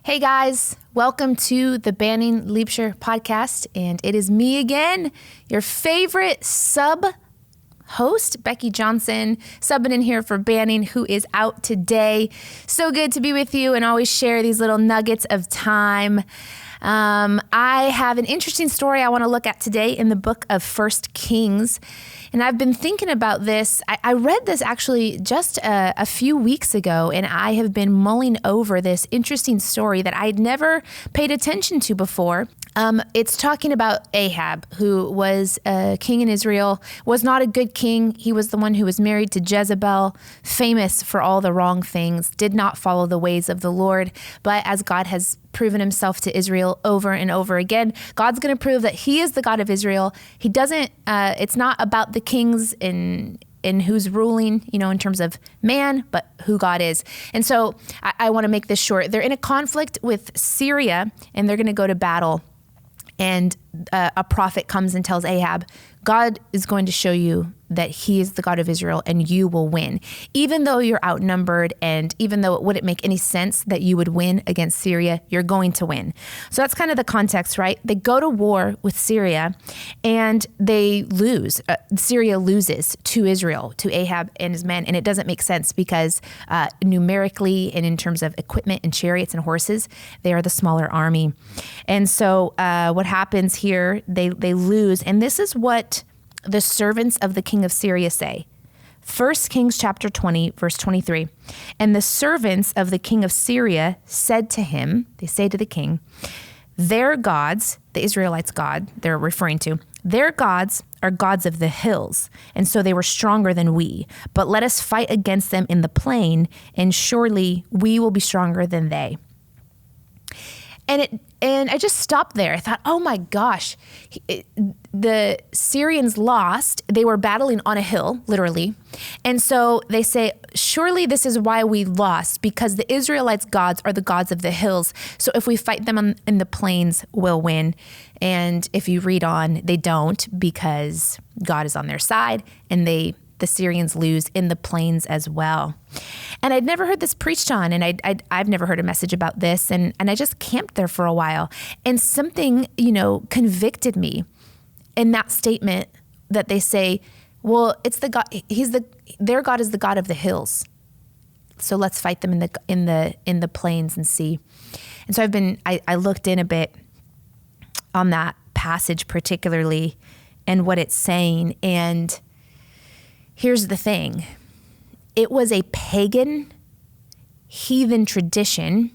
Hey guys, welcome to the Banning Liebscher podcast, and it is me again, your favorite sub-host, Becky Johnson, subbing in here for Banning, who is out today. So good to be with you and always share these little nuggets of time. I have an interesting story I want to look at today in the book of 1 Kings. And I've been thinking about this. I read this actually just a few weeks ago, and I have been mulling over this interesting story that I'd never paid attention to before. It's talking about Ahab, who was a king in Israel, was not a good king. He was the one who was married to Jezebel, famous for all the wrong things, did not follow the ways of the Lord. But as God has proven himself to Israel over and over again, God's going to prove that he is the God of Israel. He doesn't, it's not about the kings in who's ruling, in terms of man, but who God is. And so I want to make this short. They're in a conflict with Syria, and they're going to go to battle. And a prophet comes and tells Ahab, God is going to show you that he is the God of Israel and you will win. Even though you're outnumbered and even though it wouldn't make any sense that you would win against Syria, you're going to win. So that's kind of the context, right? They go to war with Syria and they lose. Syria loses to Israel, to Ahab and his men. And it doesn't make sense because numerically and in terms of equipment and chariots and horses, they are the smaller army. And so what happens here, they lose. And this is what the servants of the king of Syria say. 1 Kings chapter 20, verse 23. And the servants of the king of Syria said to him, they say to the king, their gods, the Israelites' God, they're referring to, their gods are gods of the hills, and so they were stronger than we. But let us fight against them in the plain, and surely we will be stronger than they. And I just stopped there. I thought, oh my gosh, the Syrians lost. They were battling on a hill, literally. And so they say, surely this is why we lost, because the Israelites' gods are the gods of the hills. So if we fight them in the plains, we'll win. And if you read on, they don't, because God is on their side, and the Syrians lose in the plains as well. And I'd never heard this preached on, and I've never heard a message about this, and I just camped there for a while. And something, convicted me in that statement that they say, well, it's the God, their God is the God of the hills. So let's fight them in the plains and see. And so I looked in a bit on that passage particularly and what it's saying, and here's the thing. It was a pagan, heathen tradition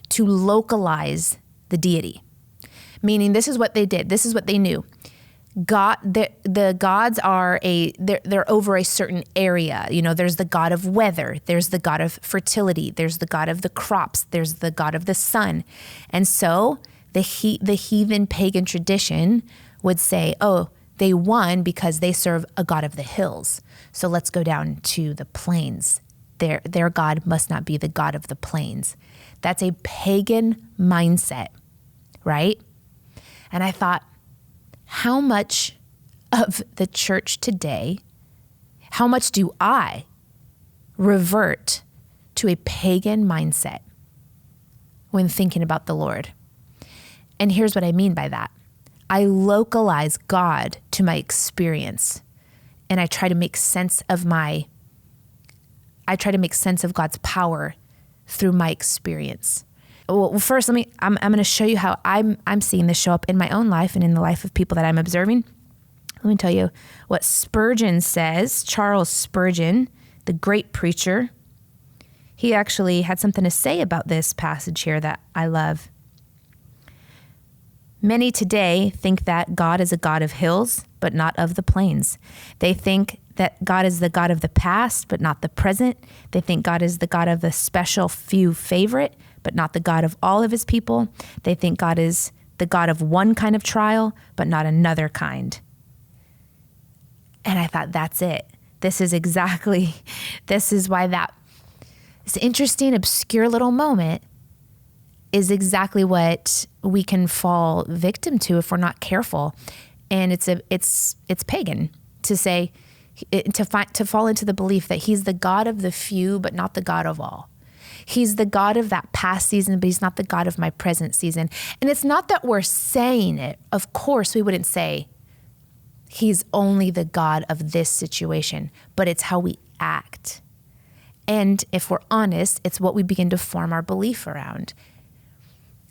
to localize the deity. Meaning this is what they did. This is what they knew. God, the gods are they're over a certain area. There's the God of weather. There's the God of fertility. There's the God of the crops. There's the God of the sun. And so the heathen pagan tradition would say, oh, they won because they serve a God of the hills. So let's go down to the plains. Their God must not be the God of the plains. That's a pagan mindset, right? And I thought, how much of the church today, how much do I revert to a pagan mindset when thinking about the Lord? And here's what I mean by that. I localize God to my experience, and I try to make sense of God's power through my experience. Well, first, I'm going to show you how I'm seeing this show up in my own life and in the life of people that I'm observing. Let me tell you what Spurgeon says. Charles Spurgeon, the great preacher, he actually had something to say about this passage here that I love. Many today think that God is a God of hills, but not of the plains. They think that God is the God of the past, but not the present. They think God is the God of the special few favorite, but not the God of all of his people. They think God is the God of one kind of trial, but not another kind. And I thought, that's it. This is why this interesting, obscure little moment is exactly what we can fall victim to if we're not careful. And it's pagan to say, to fall into the belief that he's the God of the few, but not the God of all. He's the God of that past season, but he's not the God of my present season. And it's not that we're saying it. Of course, we wouldn't say he's only the God of this situation, but it's how we act. And if we're honest, it's what we begin to form our belief around.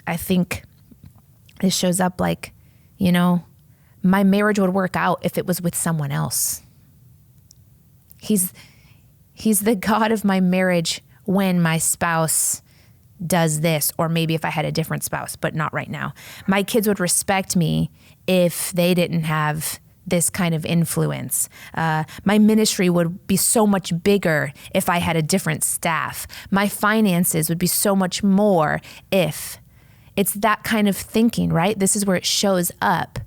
I think this shows up like, my marriage would work out if it was with someone else. He's the God of my marriage when my spouse does this, or maybe if I had a different spouse, but not right now. My kids would respect me if they didn't have this kind of influence. My ministry would be so much bigger if I had a different staff. My finances would be so much more if. It's that kind of thinking, right? This is where it shows up.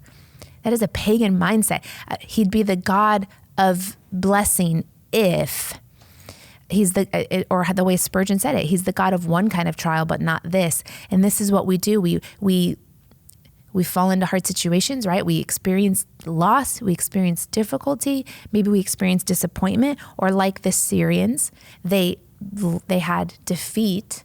That is a pagan mindset. He'd be the God of blessing if. He's or the way Spurgeon said it, he's the God of one kind of trial, but not this. And this is what we do. We fall into hard situations, right? We experience loss, we experience difficulty, maybe we experience disappointment, or like the Syrians, they had defeat.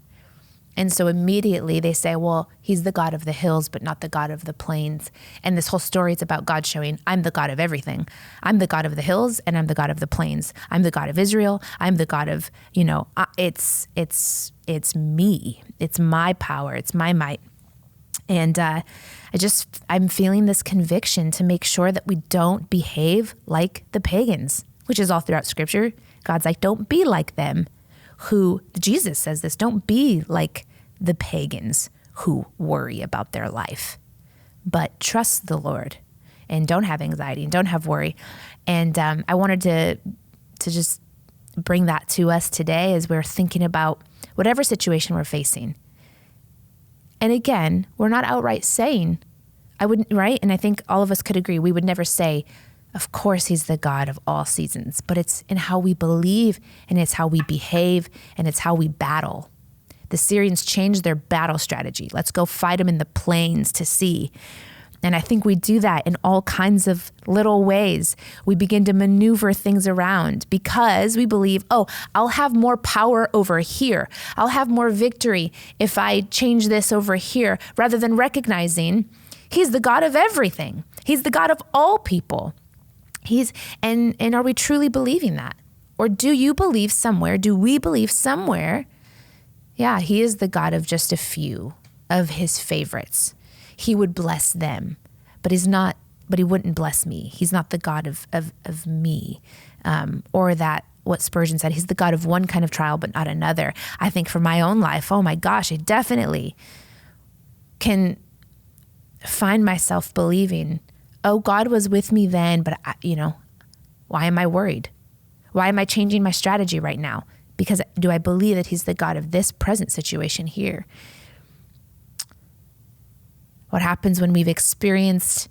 And so immediately they say, well, he's the God of the hills, but not the God of the plains. And this whole story is about God showing, I'm the God of everything. I'm the God of the hills, and I'm the God of the plains. I'm the God of Israel. I'm the God of, it's me. It's my power. It's my might. And I'm feeling this conviction to make sure that we don't behave like the pagans, which is all throughout Scripture. God's like, don't be like them. Jesus says this, don't be like the pagans who worry about their life, but trust the Lord and don't have anxiety and don't have worry. And I wanted to just bring that to us today as we're thinking about whatever situation we're facing. And again, we're not outright saying, I wouldn't, right? And I think all of us could agree, we would never say, of course, he's the God of all seasons, but it's in how we believe, and it's how we behave, and it's how we battle. The Syrians changed their battle strategy. Let's go fight them in the plains to see. And I think we do that in all kinds of little ways. We begin to maneuver things around because we believe, I'll have more power over here. I'll have more victory if I change this over here, rather than recognizing he's the God of everything. He's the God of all people. And are we truly believing that? Or do you believe somewhere? Do we believe somewhere? Yeah, he is the God of just a few of his favorites. He would bless them, but he wouldn't bless me. He's not the God of me. Or that what Spurgeon said, he's the God of one kind of trial, but not another. I think for my own life, oh my gosh, I definitely can find myself believing, God was with me then, but why am I worried? Why am I changing my strategy right now? Because do I believe that he's the God of this present situation here? What happens when we've experienced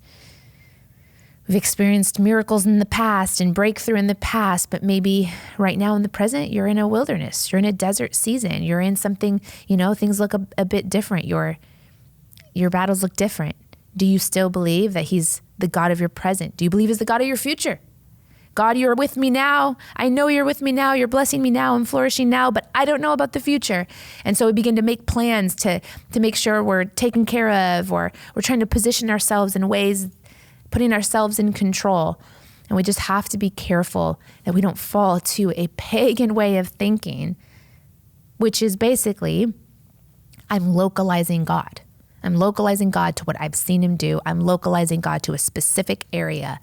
miracles in the past and breakthrough in the past, but maybe right now in the present, you're in a wilderness, you're in a desert season, you're in something, things look a bit different. Your battles look different. Do you still believe that he's the God of your present? Do you believe he's the God of your future? God, you're with me now. I know you're with me now. You're blessing me now. I'm flourishing now, but I don't know about the future. And so we begin to make plans to make sure we're taken care of, or we're trying to position ourselves in ways, putting ourselves in control. And we just have to be careful that we don't fall to a pagan way of thinking, which is basically, I'm localizing God. I'm localizing God to what I've seen him do. I'm localizing God to a specific area,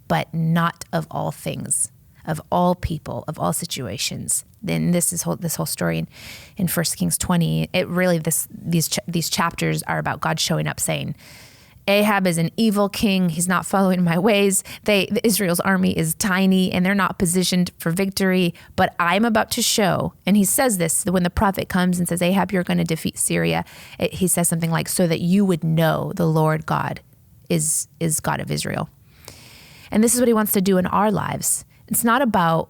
but not of all things, of all people, of all situations. Then this whole story in 1 Kings 20, it really, these chapters are about God showing up saying, Ahab is an evil king. He's not following my ways. Israel's army is tiny and they're not positioned for victory, but I'm about to show. And he says this when the prophet comes and says, Ahab, you're going to defeat Syria. He says something like, so that you would know the Lord God is God of Israel. And this is what he wants to do in our lives. It's not about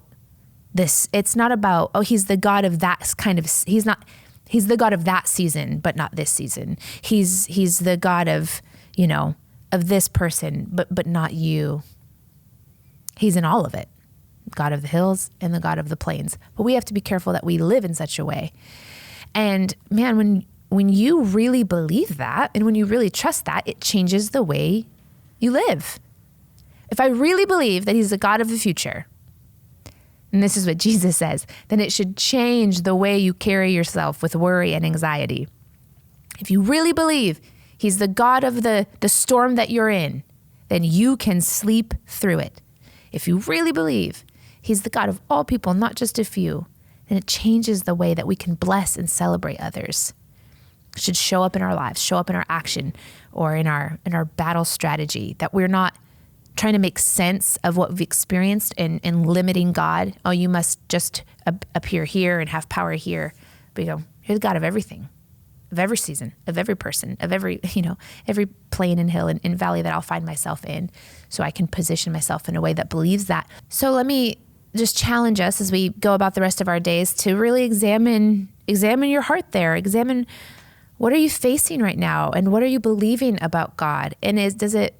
this. It's not about, he's the God of that kind of, he's the God of that season, but not this season. He's the God of, of this person, but not you. He's in all of it. God of the hills and the God of the plains. But we have to be careful that we live in such a way. And man, when you really believe that and when you really trust that, it changes the way you live. If I really believe that he's the God of the future, and this is what Jesus says, then it should change the way you carry yourself with worry and anxiety. If you really believe he's the God of the storm that you're in, then you can sleep through it. If you really believe he's the God of all people, not just a few, then it changes the way that we can bless and celebrate others. It should show up in our lives, show up in our action or in our battle strategy, that we're not trying to make sense of what we've experienced and limiting God. Oh, you must just appear here and have power here. But you go, you're the God of everything, of every season, of every person, of every plain and hill and valley that I'll find myself in, so I can position myself in a way that believes that. So let me just challenge us as we go about the rest of our days to really examine your heart there. Examine, what are you facing right now, and what are you believing about God? And does it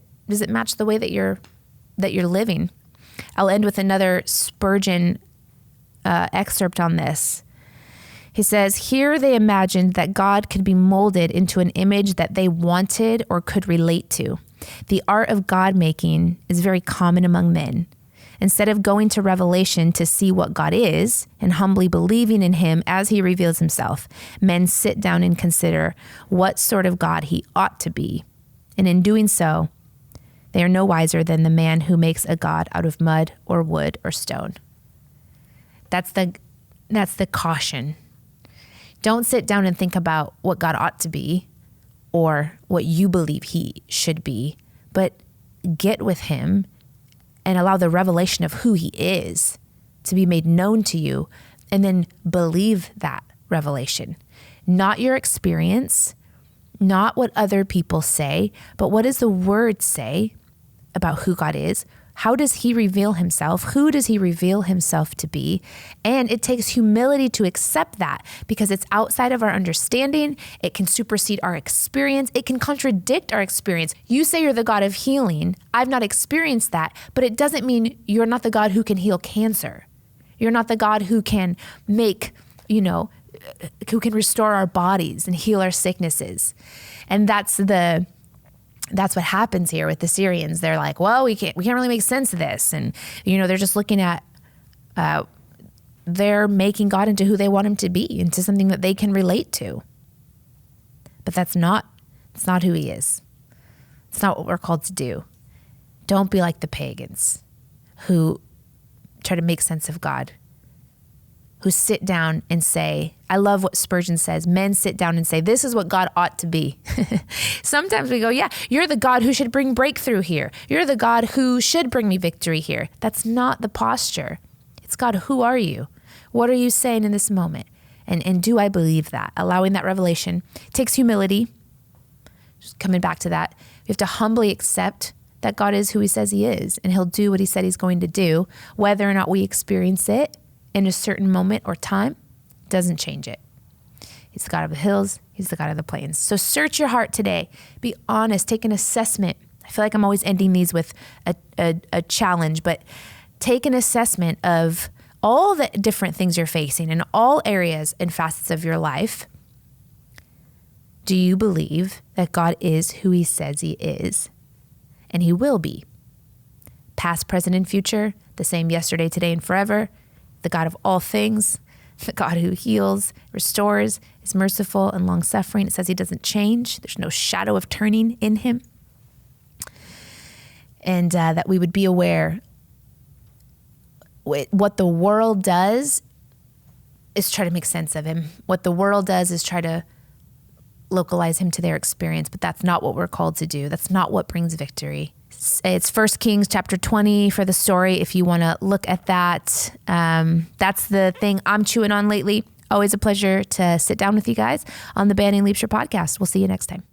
match the way that you're living? I'll end with another Spurgeon excerpt on this. He says, "Here they imagined that God could be molded into an image that they wanted or could relate to. The art of God making is very common among men. Instead of going to Revelation to see what God is and humbly believing in him as he reveals himself, men sit down and consider what sort of God he ought to be. And in doing so, they are no wiser than the man who makes a God out of mud or wood or stone." That's the caution. Don't sit down and think about what God ought to be or what you believe he should be, but get with him and allow the revelation of who he is to be made known to you, and then believe that revelation. Not your experience, not what other people say, but what does the word say about who God is? How does he reveal himself? Who does he reveal himself to be? And it takes humility to accept that, because it's outside of our understanding. It can supersede our experience. It can contradict our experience. You say you're the God of healing. I've not experienced that, but it doesn't mean you're not the God who can heal cancer. You're not the God who can make, who can restore our bodies and heal our sicknesses. And that's what happens here with the Syrians. They're like, well, we can't really make sense of this. And, they're just looking at, they're making God into who they want him to be, into something that they can relate to. But it's not who he is. It's not what we're called to do. Don't be like the pagans who try to make sense of God, who sit down and say, I love what Spurgeon says, men sit down and say, this is what God ought to be. Sometimes we go, yeah, you're the God who should bring breakthrough here. You're the God who should bring me victory here. That's not the posture. It's God, who are you? What are you saying in this moment? And do I believe that? Allowing that revelation takes humility. Just coming back to that, we have to humbly accept that God is who he says he is, and he'll do what he said he's going to do. Whether or not we experience it in a certain moment or time doesn't change it. He's the God of the hills. He's the God of the plains. So search your heart today. Be honest. Take an assessment. I feel like I'm always ending these with a challenge, but take an assessment of all the different things you're facing in all areas and facets of your life. Do you believe that God is who he says he is? And he will be. Past, present, and future, the same yesterday, today, and forever. The God of all things, the God who heals, restores, is merciful and long-suffering. It says he doesn't change. There's no shadow of turning in him. And that we would be aware what the world does is try to make sense of him. What the world does is try to localize him to their experience, but that's not what we're called to do. That's not what brings victory. It's 1 Kings chapter 20 for the story if you want to look at that. That's the thing I'm chewing on lately. Always a pleasure to sit down with you guys on the Banning Leapshire podcast. We'll see you next time.